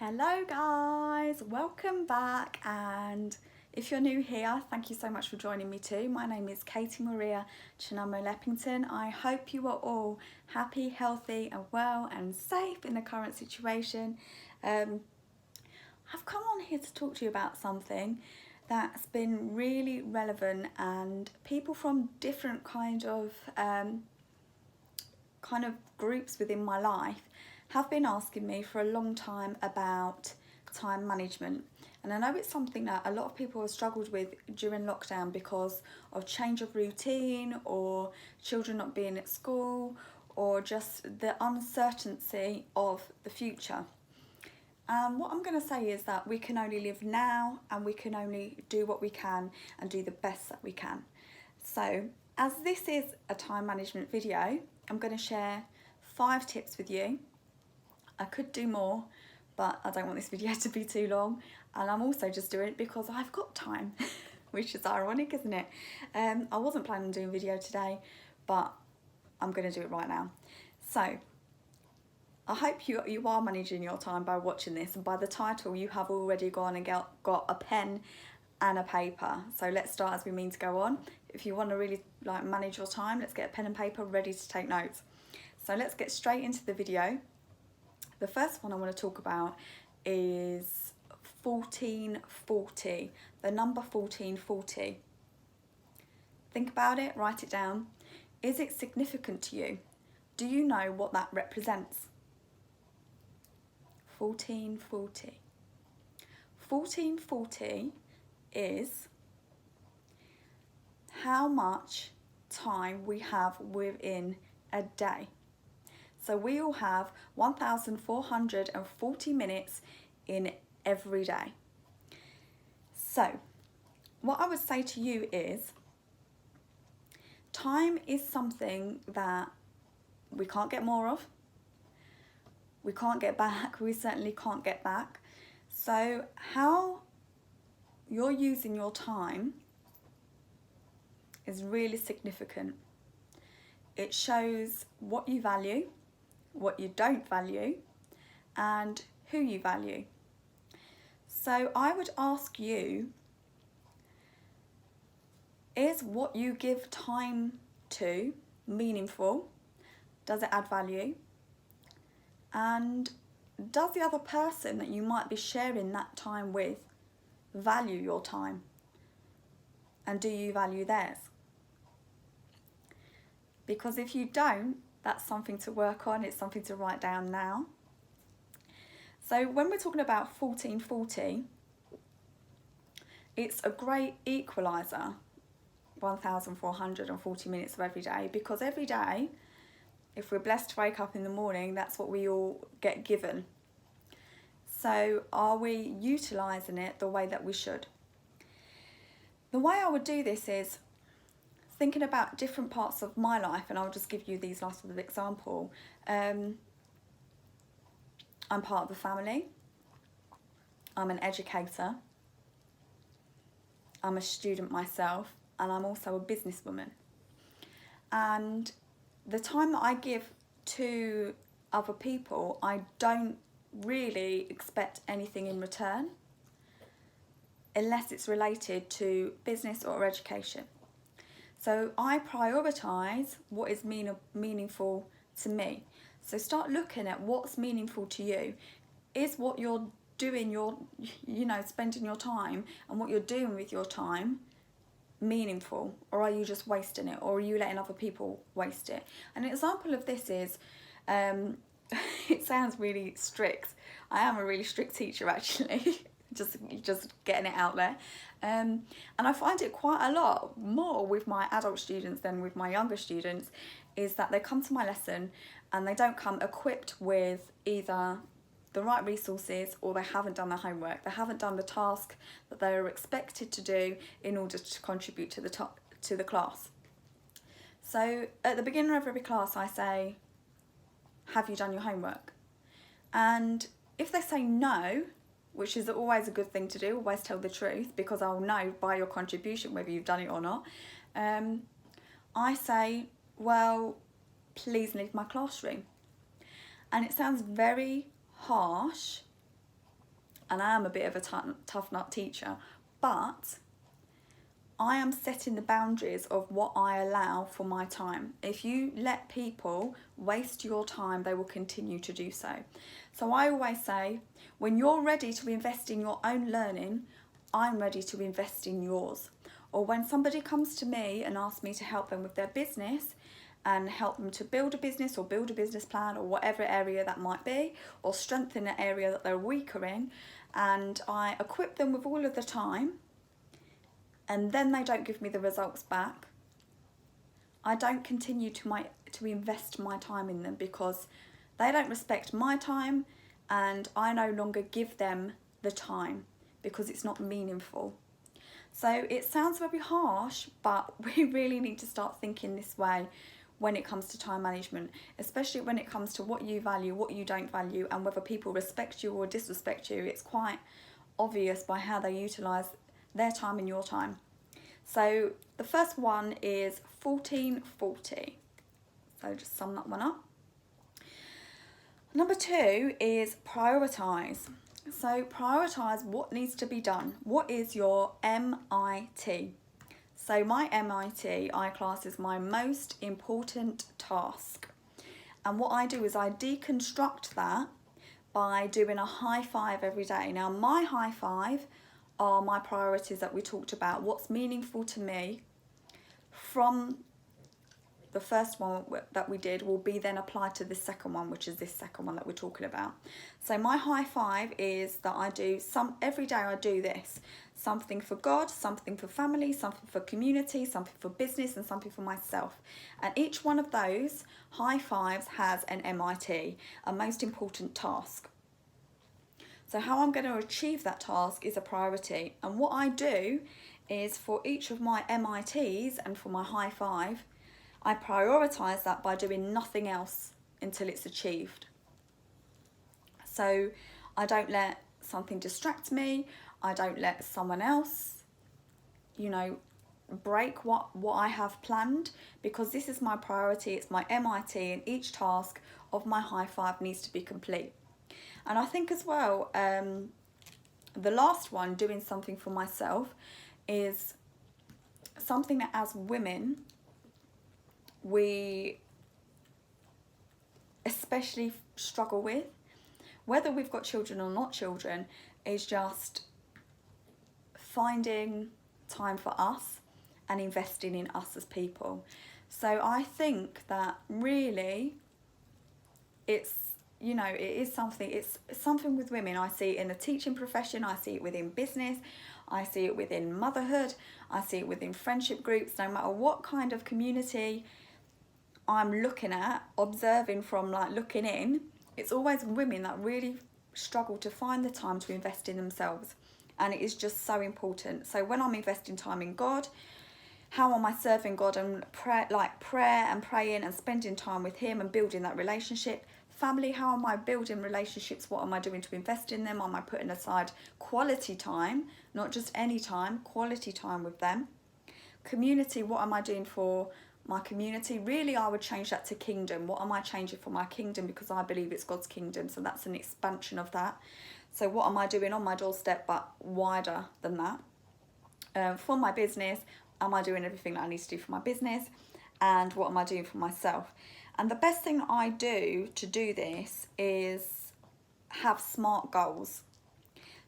Hello guys, welcome back, and if you're new here, thank you so much for joining me too. My name is Katie Maria Chinamo Leppington. I hope you are all happy, healthy and well and safe in the current situation. I've come on here to talk to you about something that's been really relevant, and people from different kind of groups within my life have been asking me for a long time about time management. And I know it's something that a lot of people have struggled with during lockdown because of change of routine, or children not being at school, or just the uncertainty of the future. And what I'm going to say is that we can only live now, and we can only do what we can and do the best that we can. So as this is a time management video, I'm going to share 5 tips with you. I could do more, but I don't want this video to be too long, and I'm also just doing it because I've got time, which is ironic, isn't it? I wasn't planning on doing a video today, but I'm going to do it right now. So I hope you are managing your time by watching this, and by the title you have already gone and got a pen and a paper. So let's start as we mean to go on. If you want to really manage your time, let's get a pen and paper ready to take notes. So let's get straight into the video. The first one I want to talk about is 1440, the number 1440. Think about it, write it down. Is it significant to you? Do you know what that represents? 1440. 1440 is how much time we have within a day. So we all have 1,440 minutes in every day. So what I would say to you is, time is something that we can't get more of. We can't get back. We certainly can't get back. So how you're using your time is really significant. It shows what you value, what you don't value, and who you value. So I would ask you, is what you give time to meaningful? Does it add value? And does the other person that you might be sharing that time with value your time? And do you value theirs? Because if you don't, that's something to work on. It's something to write down now. So when we're talking about 1440, it's a great equalizer, 1,440 minutes of every day, because every day, if we're blessed to wake up in the morning, that's what we all get given. So are we utilising it the way that we should? The way I would do this is thinking about different parts of my life, and I'll just give you these last little example. I'm part of a family. I'm an educator. I'm a student myself, and I'm also a businesswoman. And the time that I give to other people, I don't really expect anything in return, unless it's related to business or education. So I prioritise what is meaningful to me. So start looking at what's meaningful to you. Is what you're doing, spending your time, and what you're doing with your time meaningful, or are you just wasting it, or are you letting other people waste it? An example of this is, it sounds really strict. I am a really strict teacher actually. just getting it out there. And I find it quite a lot more with my adult students than with my younger students, is that they come to my lesson and they don't come equipped with either the right resources, or they haven't done their homework. They haven't done the task that they are expected to do in order to contribute to the class. So at the beginning of every class I say, have you done your homework? And if they say no, which is always a good thing to do, always tell the truth, because I'll know by your contribution whether you've done it or not. I say, well, please leave my classroom. And it sounds very harsh, and I am a bit of a tough nut teacher, but I am setting the boundaries of what I allow for my time. If you let people waste your time, they will continue to do so. So I always say, when you're ready to invest in your own learning, I'm ready to invest in yours. Or when somebody comes to me and asks me to help them with their business and help them to build a business or build a business plan or whatever area that might be, or strengthen an area that they're weaker in, and I equip them with all of the time, and then they don't give me the results back, I don't continue to invest my time in them, because they don't respect my time and I no longer give them the time because it's not meaningful. So it sounds very harsh, but we really need to start thinking this way when it comes to time management, especially when it comes to what you value, what you don't value, and whether people respect you or disrespect you. It's quite obvious by how they utilise their time and your time. So the first one is 1440. So just sum that one up. Number 2 is prioritise. So prioritise what needs to be done. What is your MIT? So my MIT, I class as my most important task. And what I do is I deconstruct that by doing a high five every day. Now my high five are my priorities that we talked about, what's meaningful to me from the first one that we did will be then applied to the second one, which is this second one that we're talking about. So my high five is that I do every day I do this. Something for God, something for family, something for community, something for business, and something for myself. And each one of those high fives has an MIT, a most important task. So how I'm going to achieve that task is a priority. And what I do is for each of my MITs and for my high five, I prioritise that by doing nothing else until it's achieved. So I don't let something distract me. I don't let someone else, break what I have planned, because this is my priority. It's my MIT, and each task of my high five needs to be complete. And I think as well, the last one, doing something for myself, is something that as women, we especially struggle with, whether we've got children or not children, is just finding time for us and investing in us as people. So I think that really it is something, it's something with women. I see it in the teaching profession, I see it within business, I see it within motherhood, I see it within friendship groups. No matter what kind of community I'm looking at, observing from, looking in, it's always women that really struggle to find the time to invest in themselves. And it is just so important. So when I'm investing time in God, how am I serving God and prayer and praying and spending time with Him and building that relationship? Family, how am I building relationships? What am I doing to invest in them? Am I putting aside quality time, not just any time, quality time with them? Community, what am I doing for my community? Really, I would change that to kingdom. What am I changing for my kingdom? Because I believe it's God's kingdom, so that's an expansion of that. So what am I doing on my doorstep, but wider than that? For my business, am I doing everything that I need to do for my business? And what am I doing for myself? And the best thing I do to do this is have SMART goals.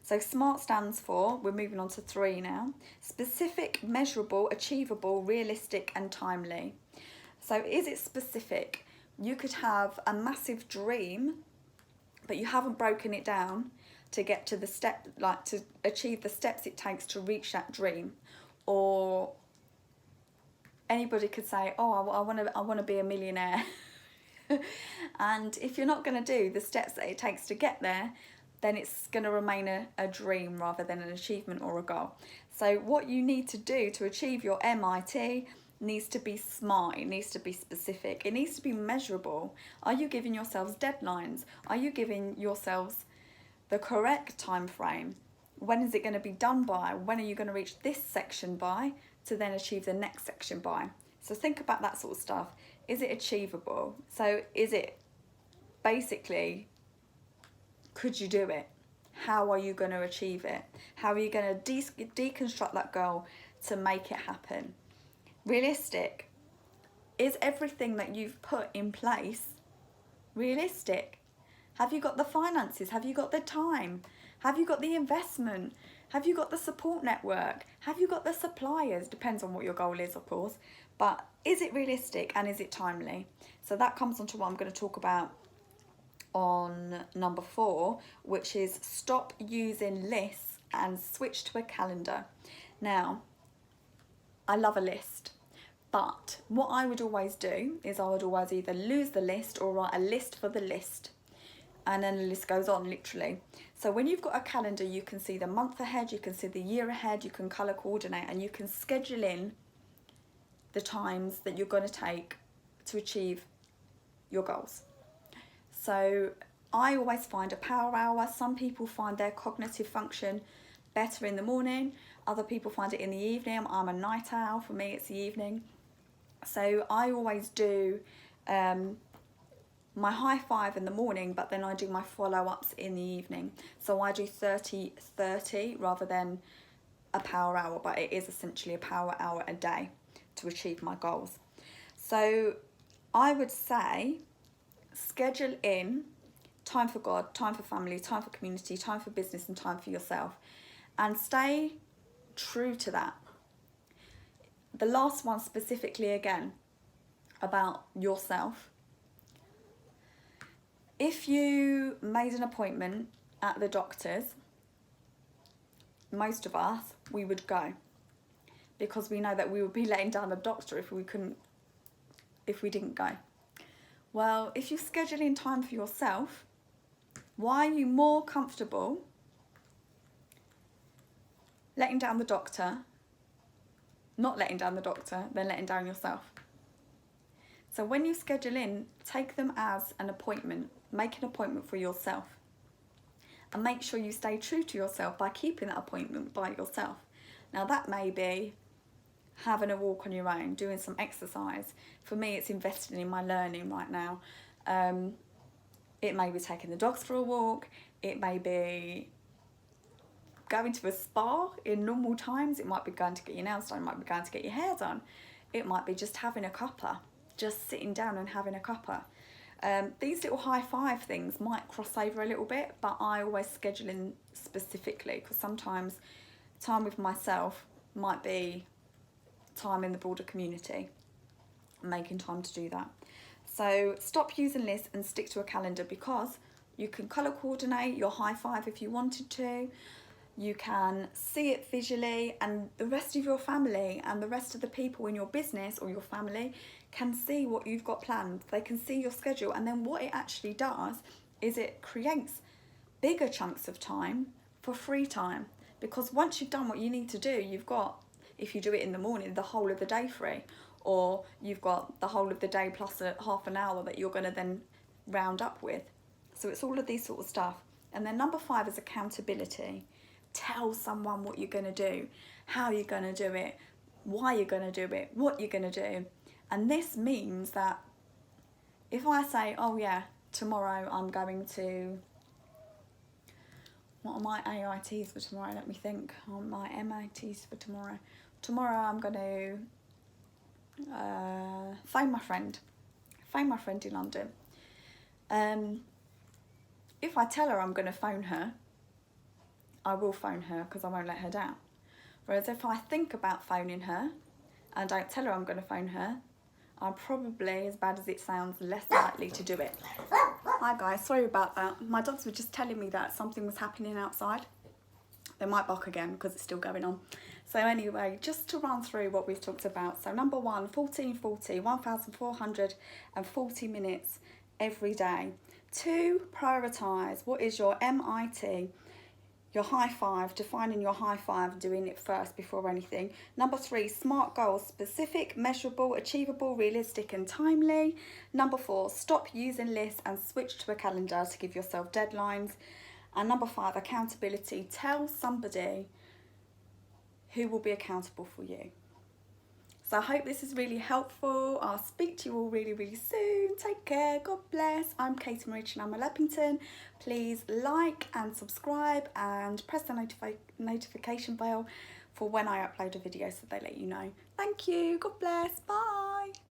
So SMART stands for, we're moving on to 3 now: specific, measurable, achievable, realistic, and timely. So is it specific? You could have a massive dream, but you haven't broken it down to get to the step, to achieve the steps it takes to reach that dream. Or anybody could say, oh, I want to be a millionaire. And if you're not going to do the steps that it takes to get there, then it's going to remain a dream rather than an achievement or a goal. So what you need to do to achieve your MIT needs to be SMART. It needs to be specific. It needs to be measurable. Are you giving yourselves deadlines? Are you giving yourselves the correct time frame? When is it going to be done by? When are you going to reach this section by to then achieve the next section by? So think about that sort of stuff. Is it achievable? So is it basically, could you do it? how are you going to achieve it? How are you going to deconstruct that goal to make it happen? Realistic. Is everything that you've put in place realistic? Have you got the finances? Have you got the time? Have you got the investment? Have you got the support network? Have you got the suppliers? Depends on what your goal is, of course. But is it realistic and is it timely? So that comes on to what I'm going to talk about on number 4, which is stop using lists and switch to a calendar. Now, I love a list. But what I would always do is I would always either lose the list or write a list for the list. And then the list goes on, literally. So when you've got a calendar, you can see the month ahead, you can see the year ahead, you can colour coordinate, and you can schedule in the times that you're going to take to achieve your goals. So I always find a power hour. Some people find their cognitive function better in the morning. Other people find it in the evening. I'm a night owl. For me, it's the evening. So I always do my high 5 in the morning, but then I do my follow-ups in the evening. So I do 30-30 rather than a power hour, but it is essentially a power hour a day to achieve my goals. So I would say schedule in time for God, time for family, time for community, time for business, and time for yourself, and stay true to that. The last one specifically, again, about yourself. If you made an appointment at the doctor's, most of us, we would go, because we know that we would be letting down the doctor if we didn't go. Well, if you schedule in time for yourself, why are you more comfortable letting down the doctor, not letting down the doctor, than letting down yourself? So when you schedule in, take them as an appointment. Make an appointment for yourself. And make sure you stay true to yourself by keeping that appointment by yourself. Now that may be having a walk on your own, doing some exercise. For me, it's investing in my learning right now. It may be taking the dogs for a walk. It may be going to a spa in normal times. It might be going to get your nails done. It might be going to get your hair done. It might be just having a cuppa, just sitting down and having a cuppa. These little high 5 things might cross over a little bit, but I always schedule in specifically, because sometimes time with myself might be time in the broader community, making time to do that. So stop using lists and stick to a calendar, because you can colour coordinate your high 5 if you wanted to. You can see it visually, and the rest of your family and the rest of the people in your business or your family can see what you've got planned. They can see your schedule, and then what it actually does is it creates bigger chunks of time for free time, because once you've done what you need to do, you've got, if you do it in the morning, the whole of the day free, or you've got the whole of the day plus a half an hour that you're going to then round up with. So it's all of these sort of stuff. And then number 5 is accountability. Tell someone what you're going to do, how you're going to do it, why you're going to do it, what you're going to do. And this means that if I say, oh yeah, tomorrow I'm going to, what are my AITs for tomorrow? Let me think. My MITs for tomorrow. Tomorrow I'm going to phone my friend in London. If I tell her I'm going to phone her, I will phone her, because I won't let her down. Whereas if I think about phoning her and don't tell her I'm going to phone her, I'm probably, as bad as it sounds, less likely to do it. Hi guys, sorry about that. My dogs were just telling me that something was happening outside. They might bark again because it's still going on. So anyway, just to run through what we've talked about. So number 1, 1440, 1,440 minutes every day. 2, prioritise. What is your MIT? Your high 5, defining your high 5, doing it first before anything. Number 3, SMART goals, specific, measurable, achievable, realistic and timely. Number 4, stop using lists and switch to a calendar to give yourself deadlines. And number 5, accountability. Tell somebody who will be accountable for you. So I hope this is really helpful. I'll speak to you all really, really soon. Take care. God bless. I'm Katie Marie Chinama Leppington. Please like and subscribe and press the notification bell for when I upload a video so they let you know. Thank you. God bless. Bye.